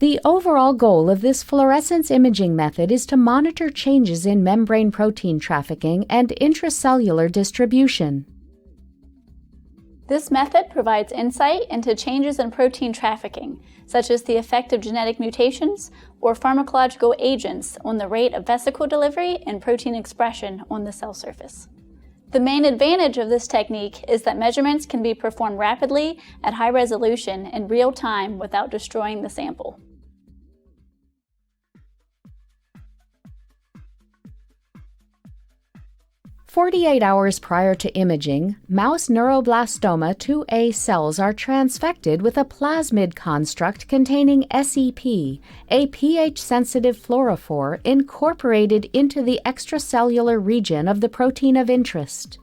The overall goal of this fluorescence imaging method is to monitor changes in membrane protein trafficking and intracellular distribution. This method provides insight into changes in protein trafficking, such as the effect of genetic mutations or pharmacological agents on the rate of vesicle delivery and protein expression on the cell surface. The main advantage of this technique is that measurements can be performed rapidly at high resolution in real time without destroying the sample. "48 hours prior to imaging, mouse neuroblastoma 2A cells are transfected with a plasmid construct containing SEP, a pH-sensitive fluorophore incorporated into the extracellular region of the protein of interest.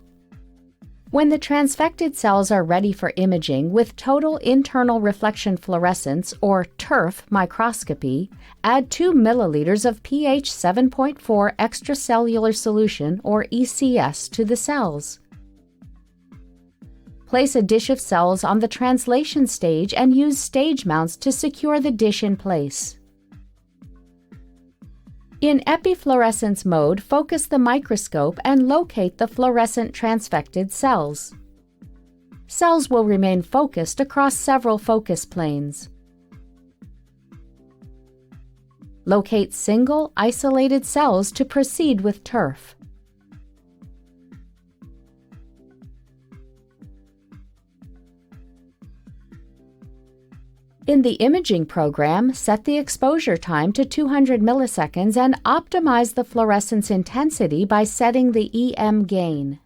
When the transfected cells are ready for imaging with total internal reflection fluorescence, or TIRF microscopy, add 2 milliliters of pH 7.4 extracellular solution, or ECS, to the cells. Place a dish of cells on the translation stage and use stage mounts to secure the dish in place. In epifluorescence mode, focus the microscope and locate the fluorescent transfected cells. Cells will remain focused across several focus planes. Locate single, isolated cells to proceed with TIRF. In the imaging program, set the exposure time to 200 milliseconds and optimize the fluorescence intensity by setting the EM gain.